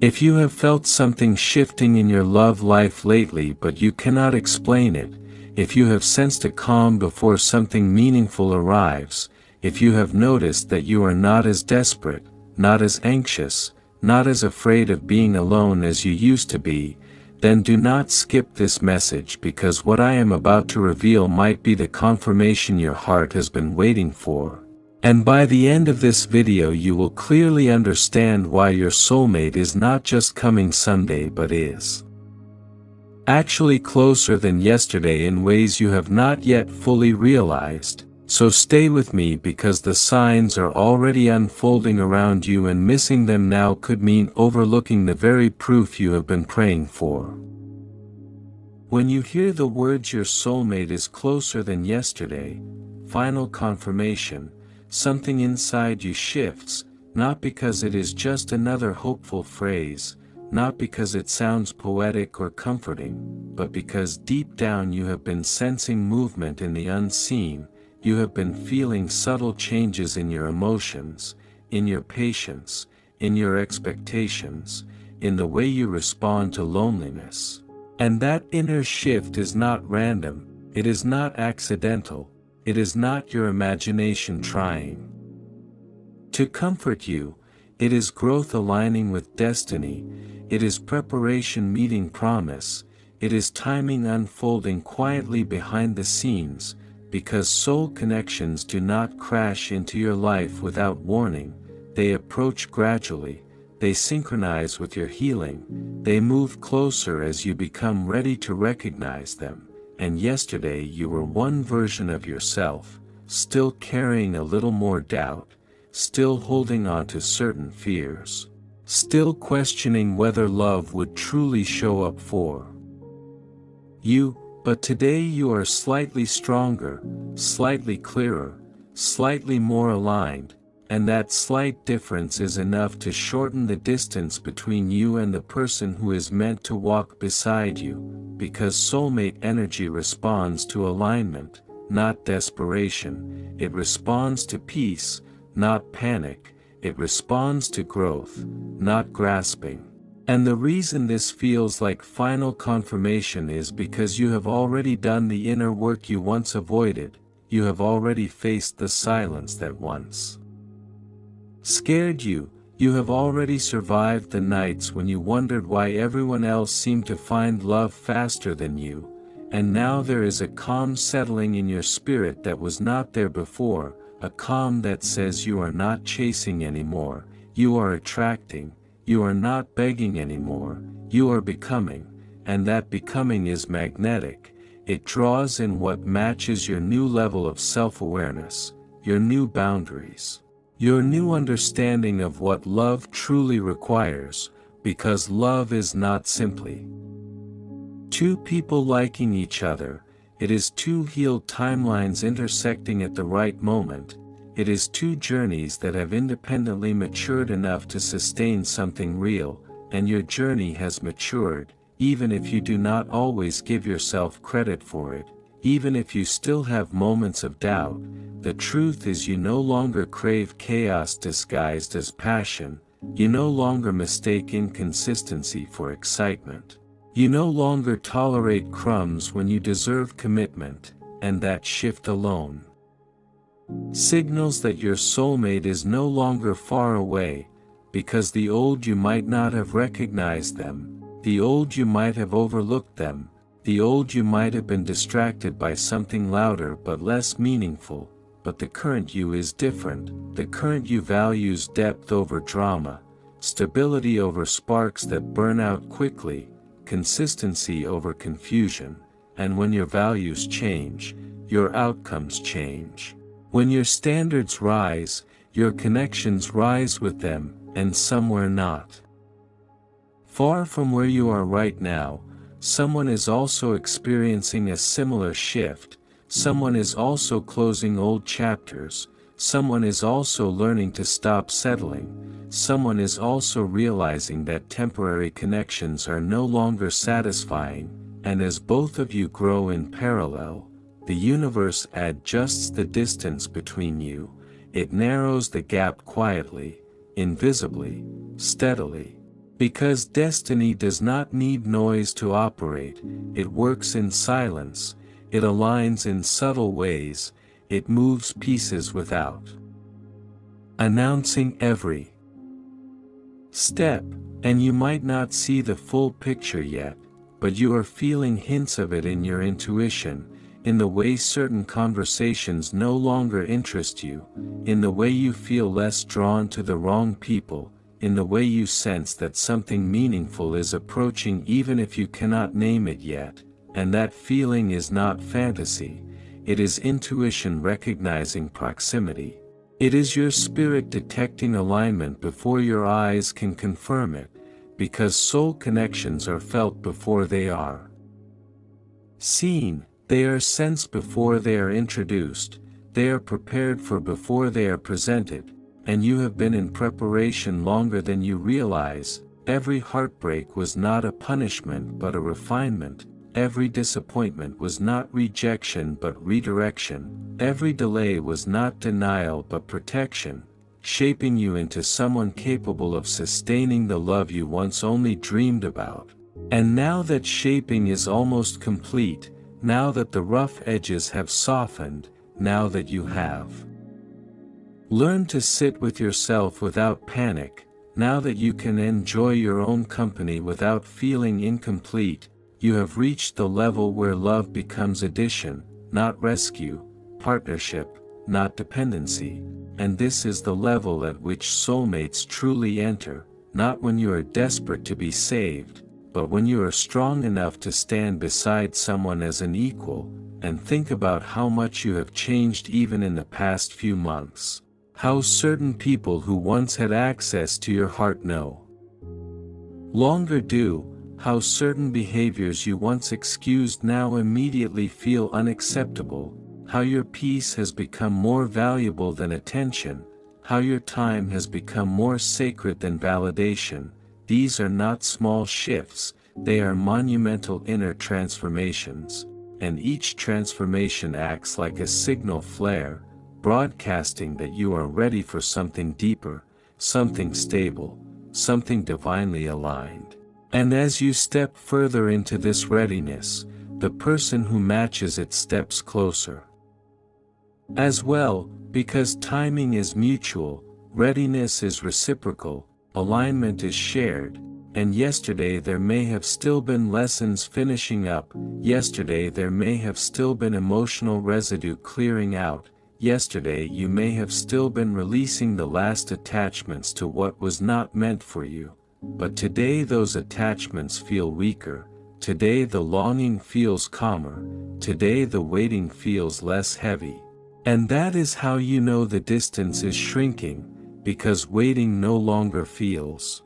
If you have felt something shifting in your love life lately but you cannot explain it, if you have sensed a calm before something meaningful arrives, if you have noticed that you are not as desperate, not as anxious, not as afraid of being alone as you used to be, then do not skip this message, because what I am about to reveal might be the confirmation your heart has been waiting for. And by the end of this video you will clearly understand why your soulmate is not just coming someday but is actually closer than yesterday in ways you have not yet fully realized. So stay with me, because the signs are already unfolding around you, and missing them now could mean overlooking the very proof you have been praying for. When you hear the words "your soulmate is closer than yesterday," final confirmation, something inside you shifts, not because it is just another hopeful phrase, not because it sounds poetic or comforting, but because deep down you have been sensing movement in the unseen. You have been feeling subtle changes in your emotions, in your patience, in your expectations, in the way you respond to loneliness. And that inner shift is not random, it is not accidental, it is not your imagination trying to comfort you, it is growth aligning with destiny, it is preparation meeting promise, it is timing unfolding quietly behind the scenes, because soul connections do not crash into your life without warning, they approach gradually, they synchronize with your healing, they move closer as you become ready to recognize them. And yesterday you were one version of yourself, still carrying a little more doubt, still holding on to certain fears, still questioning whether love would truly show up for you. But today you are slightly stronger, slightly clearer, slightly more aligned, and that slight difference is enough to shorten the distance between you and the person who is meant to walk beside you, because soulmate energy responds to alignment, not desperation, it responds to peace, not panic, it responds to growth, not grasping. And the reason this feels like final confirmation is because you have already done the inner work you once avoided, you have already faced the silence that once scared you, you have already survived the nights when you wondered why everyone else seemed to find love faster than you, and now there is a calm settling in your spirit that was not there before, a calm that says you are not chasing anymore, you are attracting. You are not begging anymore, you are becoming, and that becoming is magnetic, it draws in what matches your new level of self-awareness, your new boundaries, your new understanding of what love truly requires, because love is not simply two people liking each other, it is two healed timelines intersecting at the right moment. It is two journeys that have independently matured enough to sustain something real, and your journey has matured, even if you do not always give yourself credit for it, even if you still have moments of doubt. The truth is, you no longer crave chaos disguised as passion, you no longer mistake inconsistency for excitement, you no longer tolerate crumbs when you deserve commitment, and that shift alone signals that your soulmate is no longer far away, because the old you might not have recognized them, the old you might have overlooked them, the old you might have been distracted by something louder but less meaningful, but the current you is different, the current you values depth over drama, stability over sparks that burn out quickly, consistency over confusion, and when your values change, your outcomes change. When your standards rise, your connections rise with them, and somewhere not far from where you are right now, someone is also experiencing a similar shift, someone is also closing old chapters, someone is also learning to stop settling, someone is also realizing that temporary connections are no longer satisfying, and as both of you grow in parallel, the universe adjusts the distance between you, it narrows the gap quietly, invisibly, steadily. Because destiny does not need noise to operate, it works in silence, it aligns in subtle ways, it moves pieces without announcing every step, and you might not see the full picture yet, but you are feeling hints of it in your intuition, in the way certain conversations no longer interest you, in the way you feel less drawn to the wrong people, in the way you sense that something meaningful is approaching even if you cannot name it yet, and that feeling is not fantasy, it is intuition recognizing proximity. It is your spirit detecting alignment before your eyes can confirm it, because soul connections are felt before they are seen, they are sensed before they are introduced, they are prepared for before they are presented, and you have been in preparation longer than you realize. Every heartbreak was not a punishment but a refinement, every disappointment was not rejection but redirection, every delay was not denial but protection, shaping you into someone capable of sustaining the love you once only dreamed about. And now that shaping is almost complete, now that the rough edges have softened, now that you have learned to sit with yourself without panic, now that you can enjoy your own company without feeling incomplete, you have reached the level where love becomes addition, not rescue, partnership, not dependency, and this is the level at which soulmates truly enter, not when you are desperate to be saved, but when you are strong enough to stand beside someone as an equal, and think about how much you have changed even in the past few months. How certain people who once had access to your heart no longer do, how certain behaviors you once excused now immediately feel unacceptable, how your peace has become more valuable than attention, how your time has become more sacred than validation. These are not small shifts, they are monumental inner transformations, and each transformation acts like a signal flare, broadcasting that you are ready for something deeper, something stable, something divinely aligned. And as you step further into this readiness, the person who matches it steps closer as well, because timing is mutual, readiness is reciprocal, alignment is shared, and yesterday there may have still been lessons finishing up, yesterday there may have still been emotional residue clearing out, yesterday you may have still been releasing the last attachments to what was not meant for you, but today those attachments feel weaker, today the longing feels calmer, today the waiting feels less heavy. And that is how you know the distance is shrinking, because waiting no longer feels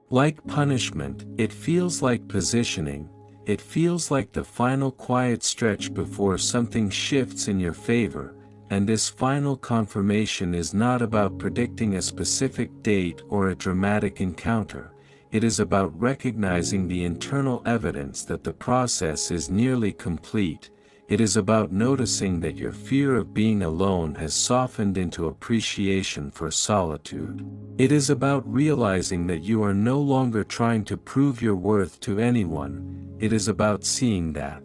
like punishment, it feels like positioning, it feels like the final quiet stretch before something shifts in your favor, and this final confirmation is not about predicting a specific date or a dramatic encounter, it is about recognizing the internal evidence that the process is nearly complete. It is about noticing that your fear of being alone has softened into appreciation for solitude. It is about realizing that you are no longer trying to prove your worth to anyone, it is about seeing that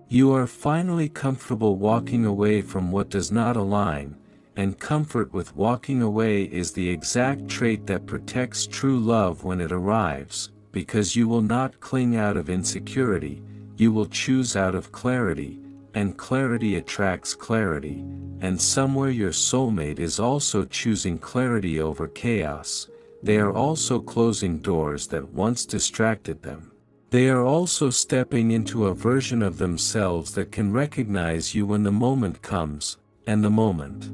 you are finally comfortable walking away from what does not align, and comfort with walking away is the exact trait that protects true love when it arrives, because you will not cling out of insecurity, you will choose out of clarity, and clarity attracts clarity, and somewhere your soulmate is also choosing clarity over chaos, they are also closing doors that once distracted them. They are also stepping into a version of themselves that can recognize you when the moment comes, and the moment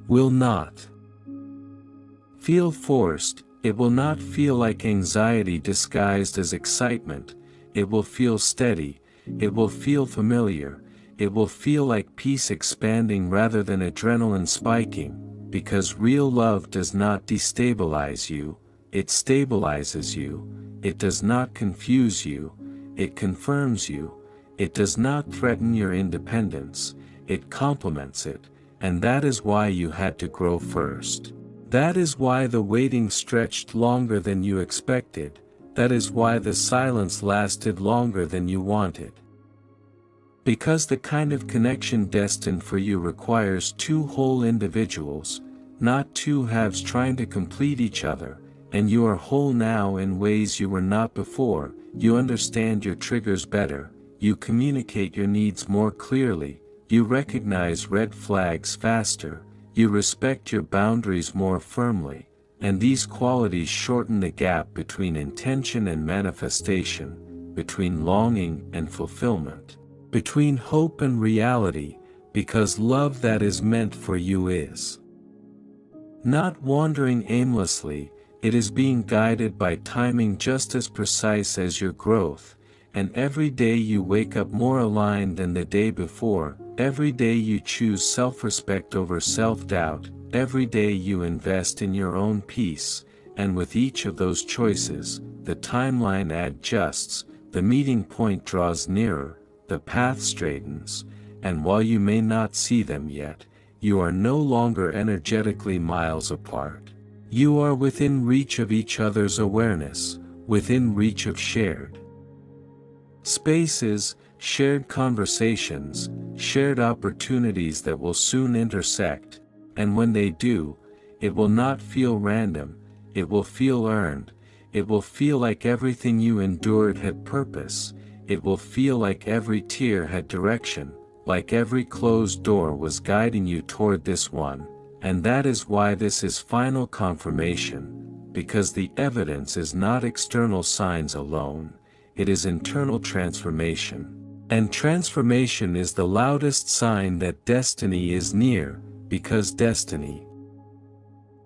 will not feel forced, it will not feel like anxiety disguised as excitement, it will feel steady, it will feel familiar, it will feel like peace expanding rather than adrenaline spiking, because real love does not destabilize you, it stabilizes you, it does not confuse you, it confirms you, it does not threaten your independence, it complements it, and that is why you had to grow first. That is why the waiting stretched longer than you expected, that is why the silence lasted longer than you wanted. Because the kind of connection destined for you requires two whole individuals, not two halves trying to complete each other, and you are whole now in ways you were not before. You understand your triggers better, you communicate your needs more clearly, you recognize red flags faster, you respect your boundaries more firmly, and these qualities shorten the gap between intention and manifestation, between longing and fulfillment, between hope and reality, because love that is meant for you is not wandering aimlessly, it is being guided by timing just as precise as your growth, and every day you wake up more aligned than the day before, every day you choose self-respect over self-doubt, every day you invest in your own peace, and with each of those choices, the timeline adjusts, the meeting point draws nearer, the path straightens, and while you may not see them yet, you are no longer energetically miles apart. You are within reach of each other's awareness, within reach of shared spaces, shared conversations, shared opportunities that will soon intersect, and when they do, it will not feel random, it will feel earned, it will feel like everything you endured had purpose, it will feel like every tear had direction, like every closed door was guiding you toward this one. And that is why this is final confirmation, because the evidence is not external signs alone, it is internal transformation. And transformation is the loudest sign that destiny is near, because destiny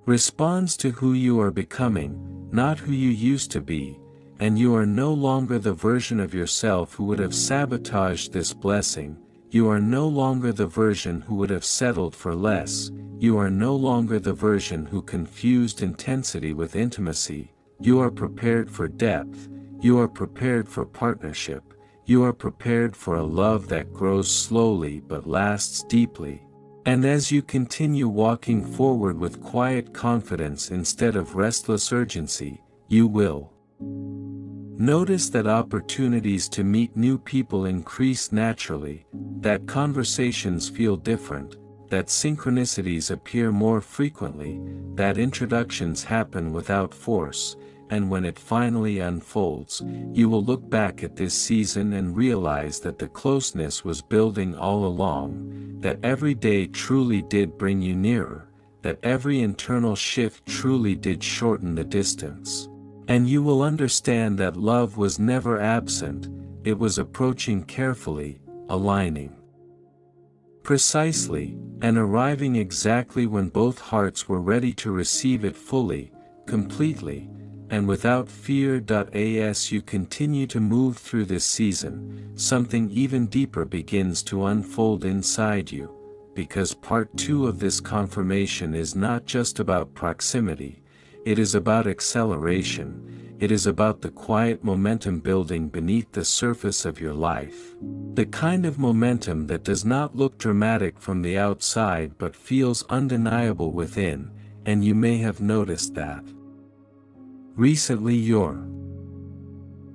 responds to who you are becoming, not who you used to be, and you are no longer the version of yourself who would have sabotaged this blessing, you are no longer the version who would have settled for less. You are no longer the version who confused intensity with intimacy, you are prepared for depth, you are prepared for partnership, you are prepared for a love that grows slowly but lasts deeply. And as you continue walking forward with quiet confidence instead of restless urgency, you will notice that opportunities to meet new people increase naturally, that conversations feel different, that synchronicities appear more frequently, that introductions happen without force, and when it finally unfolds, you will look back at this season and realize that the closeness was building all along, that every day truly did bring you nearer, that every internal shift truly did shorten the distance. And you will understand that love was never absent, it was approaching carefully, aligning precisely, and arriving exactly when both hearts were ready to receive it fully, completely, and without fear. As you continue to move through this season, something even deeper begins to unfold inside you, because part 2 of this confirmation is not just about proximity, it is about acceleration. It is about the quiet momentum building beneath the surface of your life. The kind of momentum that does not look dramatic from the outside but feels undeniable within, and you may have noticed that. Recently your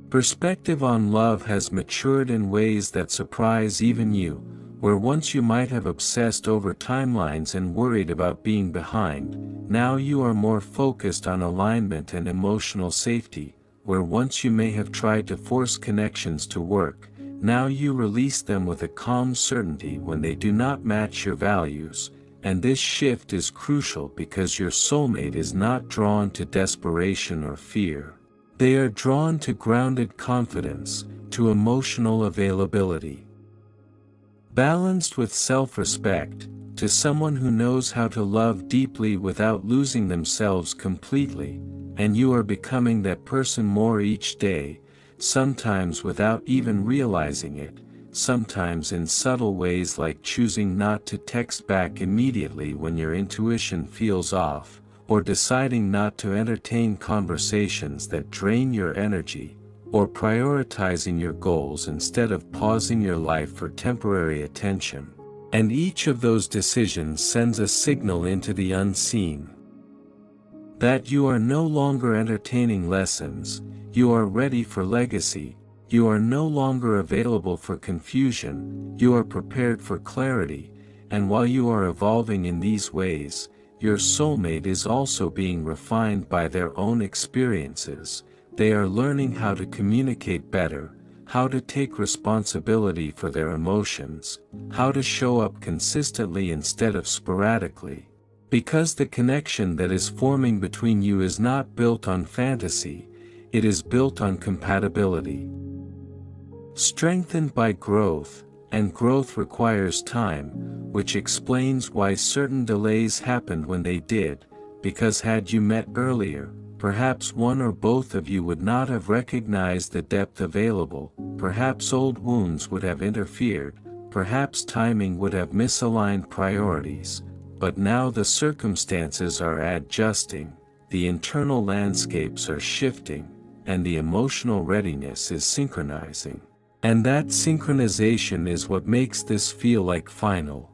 perspective on love has matured in ways that surprise even you, where once you might have obsessed over timelines and worried about being behind, now you are more focused on alignment and emotional safety, where once you may have tried to force connections to work, now you release them with a calm certainty when they do not match your values, and this shift is crucial because your soulmate is not drawn to desperation or fear. They are drawn to grounded confidence, to emotional availability, balanced with self-respect, to someone who knows how to love deeply without losing themselves completely, and you are becoming that person more each day, sometimes without even realizing it, sometimes in subtle ways like choosing not to text back immediately when your intuition feels off, or deciding not to entertain conversations that drain your energy, or prioritizing your goals instead of pausing your life for temporary attention. And each of those decisions sends a signal into the unseen. That you are no longer entertaining lessons, you are ready for legacy, you are no longer available for confusion, you are prepared for clarity, and while you are evolving in these ways, your soulmate is also being refined by their own experiences. They are learning how to communicate better, how to take responsibility for their emotions, how to show up consistently instead of sporadically. Because the connection that is forming between you is not built on fantasy, it is built on compatibility. Strengthened by growth, and growth requires time, which explains why certain delays happened when they did, because had you met earlier, perhaps one or both of you would not have recognized the depth available, perhaps old wounds would have interfered, perhaps timing would have misaligned priorities, but now the circumstances are adjusting, the internal landscapes are shifting, and the emotional readiness is synchronizing. And that synchronization is what makes this feel like final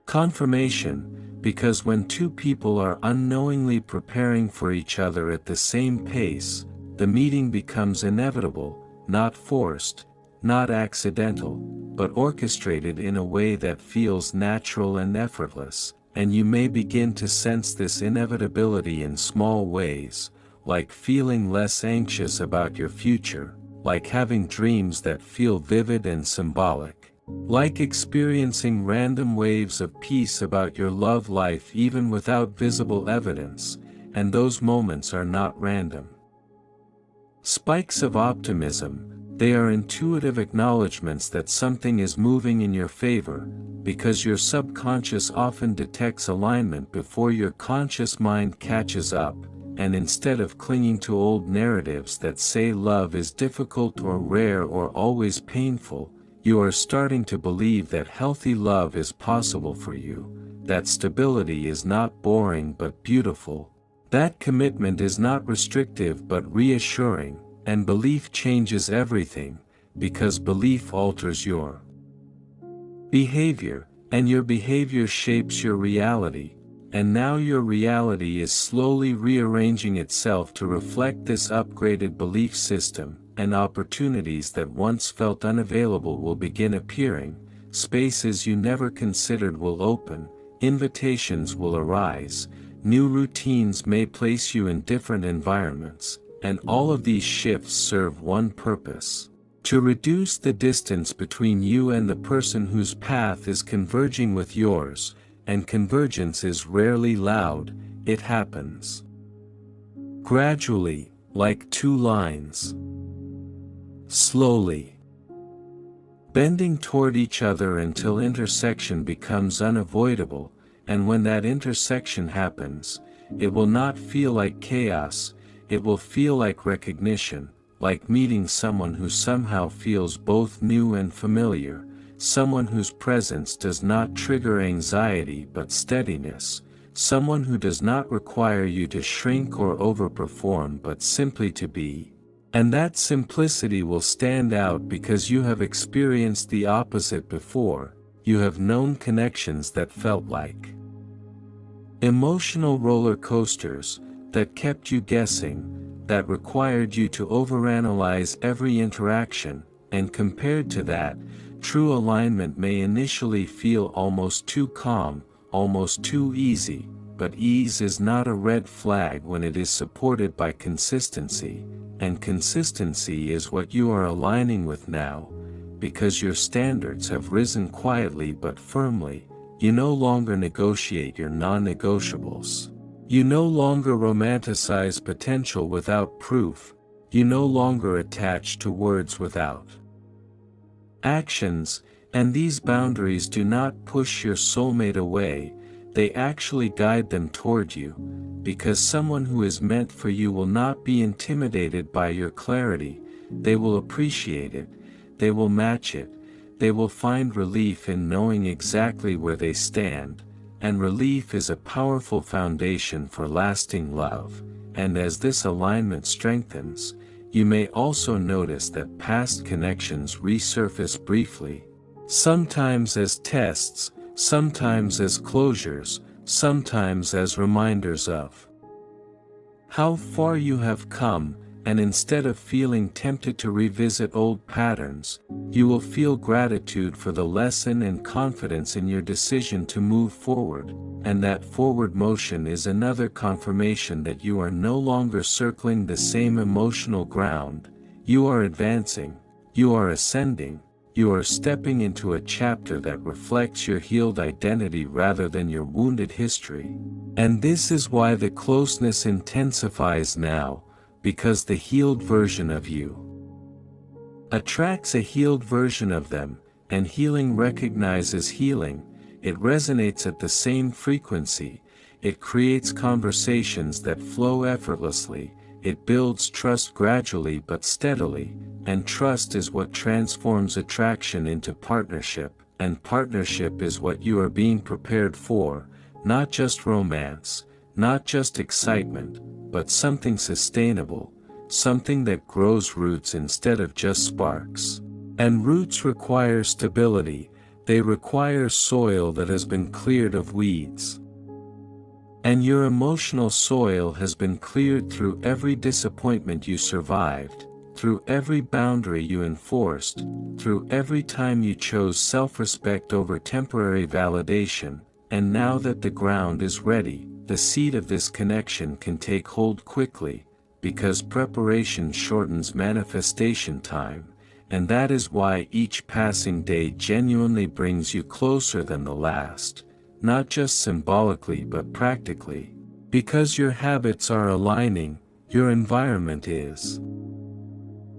confirmation, because when two people are unknowingly preparing for each other at the same pace, the meeting becomes inevitable, not forced, not accidental, but orchestrated in a way that feels natural and effortless, and you may begin to sense this inevitability in small ways, like feeling less anxious about your future, like having dreams that feel vivid and symbolic, like experiencing random waves of peace about your love life even without visible evidence, and those moments are not random spikes of optimism. They are intuitive acknowledgments that something is moving in your favor, because your subconscious often detects alignment before your conscious mind catches up, and instead of clinging to old narratives that say love is difficult or rare or always painful, you are starting to believe that healthy love is possible for you, that stability is not boring but beautiful, that commitment is not restrictive but reassuring, and belief changes everything, because belief alters your behavior, and your behavior shapes your reality, and now your reality is slowly rearranging itself to reflect this upgraded belief system, and opportunities that once felt unavailable will begin appearing, spaces you never considered will open, invitations will arise, new routines may place you in different environments, and all of these shifts serve one purpose: to reduce the distance between you and the person whose path is converging with yours, and convergence is rarely loud, it happens gradually, like two lines, slowly bending toward each other until intersection becomes unavoidable, and when that intersection happens, it will not feel like chaos, it will feel like recognition, like meeting someone who somehow feels both new and familiar, someone whose presence does not trigger anxiety but steadiness, someone who does not require you to shrink or overperform but simply to be. And that simplicity will stand out because you have experienced the opposite before, you have known connections that felt like emotional roller coasters, that kept you guessing, that required you to overanalyze every interaction, and compared to that, true alignment may initially feel almost too calm, almost too easy, but ease is not a red flag when it is supported by consistency, and consistency is what you are aligning with now, because your standards have risen quietly but firmly. You no longer negotiate your non-negotiables. You no longer romanticize potential without proof, you no longer attach to words without actions, and these boundaries do not push your soulmate away, they actually guide them toward you, because someone who is meant for you will not be intimidated by your clarity, they will appreciate it, they will match it, they will find relief in knowing exactly where they stand, and relief is a powerful foundation for lasting love, and as this alignment strengthens, you may also notice that past connections resurface briefly, sometimes as tests, sometimes as closures, sometimes as reminders of how far you have come, and instead of feeling tempted to revisit old patterns, you will feel gratitude for the lesson and confidence in your decision to move forward, and that forward motion is another confirmation that you are no longer circling the same emotional ground. You are advancing, you are ascending, you are stepping into a chapter that reflects your healed identity rather than your wounded history. And this is why the closeness intensifies now, because the healed version of you attracts a healed version of them, and healing recognizes healing. It resonates at the same frequency, it creates conversations that flow effortlessly, it builds trust gradually but steadily, and trust is what transforms attraction into partnership, and partnership is what you are being prepared for, not just romance, not just excitement, but something sustainable, something that grows roots instead of just sparks. And roots require stability, they require soil that has been cleared of weeds. And your emotional soil has been cleared through every disappointment you survived, through every boundary you enforced, through every time you chose self-respect over temporary validation, and now that the ground is ready, the seed of this connection can take hold quickly, because preparation shortens manifestation time, and that is why each passing day genuinely brings you closer than the last, not just symbolically but practically, because your habits are aligning, your environment is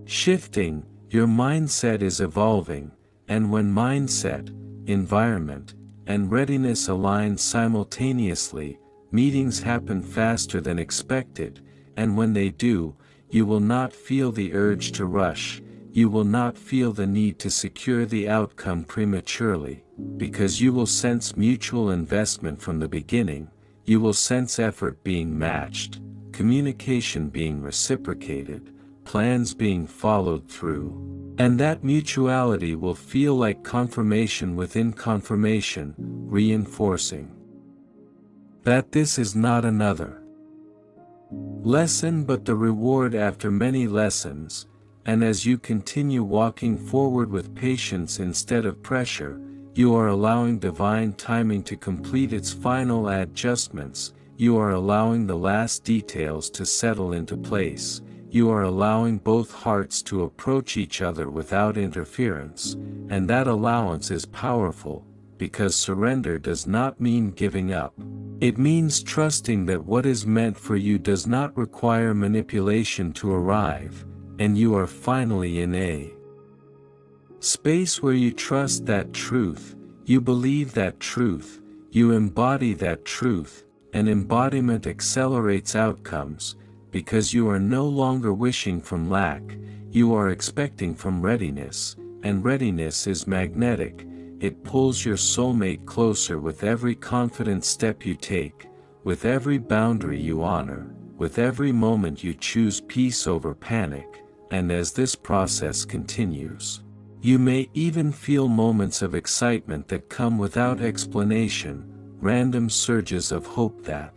shifting, your mindset is evolving, and when mindset, environment, and readiness align simultaneously, meetings happen faster than expected, and when they do, you will not feel the urge to rush, you will not feel the need to secure the outcome prematurely, because you will sense mutual investment from the beginning, you will sense effort being matched, communication being reciprocated, plans being followed through, and that mutuality will feel like confirmation within confirmation, reinforcing that this is not another lesson but the reward after many lessons, and as you continue walking forward with patience instead of pressure, you are allowing divine timing to complete its final adjustments, you are allowing the last details to settle into place, you are allowing both hearts to approach each other without interference, and that allowance is powerful, because surrender does not mean giving up. It means trusting that what is meant for you does not require manipulation to arrive, and you are finally in a space where you trust that truth, you believe that truth, you embody that truth, and embodiment accelerates outcomes, because you are no longer wishing from lack, you are expecting from readiness, and readiness is magnetic. It pulls your soulmate closer with every confident step you take, with every boundary you honor, with every moment you choose peace over panic, and as this process continues, you may even feel moments of excitement that come without explanation, random surges of hope that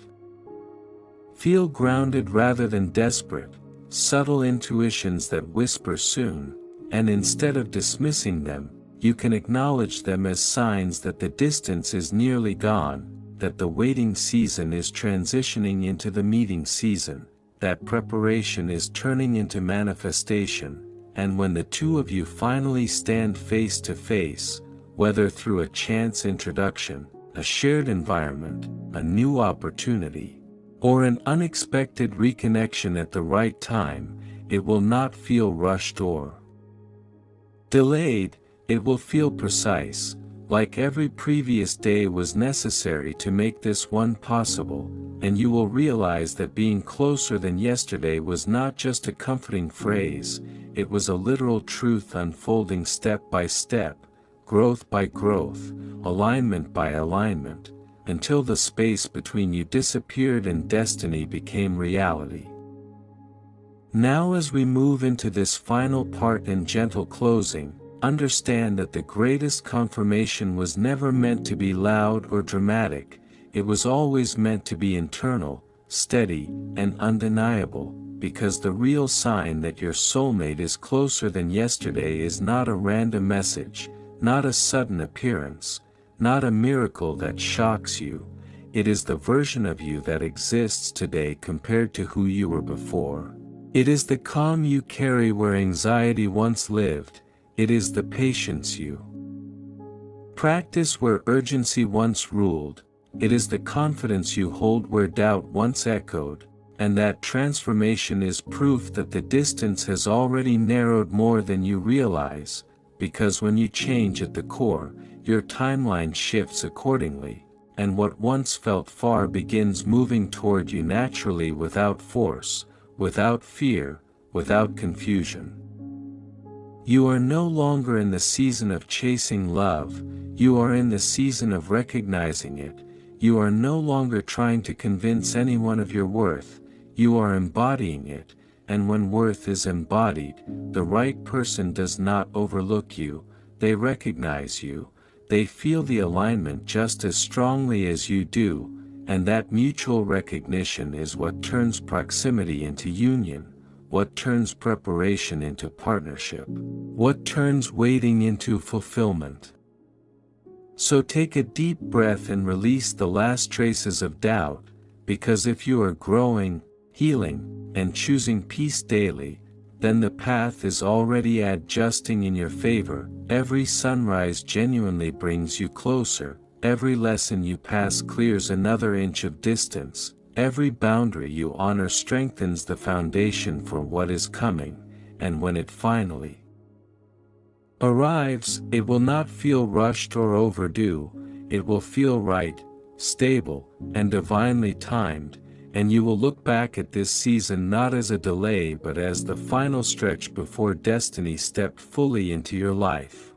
feel grounded rather than desperate, subtle intuitions that whisper soon, and instead of dismissing them, you can acknowledge them as signs that the distance is nearly gone, that the waiting season is transitioning into the meeting season, that preparation is turning into manifestation, and when the two of you finally stand face to face, whether through a chance introduction, a shared environment, a new opportunity, or an unexpected reconnection at the right time, it will not feel rushed or delayed. It will feel precise, like every previous day was necessary to make this one possible, and you will realize that being closer than yesterday was not just a comforting phrase, it was a literal truth unfolding step by step, growth by growth, alignment by alignment, until the space between you disappeared and destiny became reality. Now as we move into this final part and gentle closing, understand that the greatest confirmation was never meant to be loud or dramatic, it was always meant to be internal, steady, and undeniable, because the real sign that your soulmate is closer than yesterday is not a random message, not a sudden appearance, not a miracle that shocks you. It is the version of you that exists today compared to who you were before. It is the calm you carry where anxiety once lived. It is the patience you practice where urgency once ruled. It is the confidence you hold where doubt once echoed. And that transformation is proof that the distance has already narrowed more than you realize, because when you change at the core, your timeline shifts accordingly, and what once felt far begins moving toward you naturally without force, without fear, without confusion. You are no longer in the season of chasing love, you are in the season of recognizing it. You are no longer trying to convince anyone of your worth, you are embodying it, and when worth is embodied, the right person does not overlook you, they recognize you, they feel the alignment just as strongly as you do, and that mutual recognition is what turns proximity into union, what turns preparation into partnership, what turns waiting into fulfillment. So take a deep breath and release the last traces of doubt, because if you are growing, healing, and choosing peace daily, then the path is already adjusting in your favor. Every sunrise genuinely brings you closer, every lesson you pass clears another inch of distance, every boundary you honor strengthens the foundation for what is coming, and when it finally arrives, it will not feel rushed or overdue, it will feel right, stable, and divinely timed, and you will look back at this season not as a delay but as the final stretch before destiny stepped fully into your life.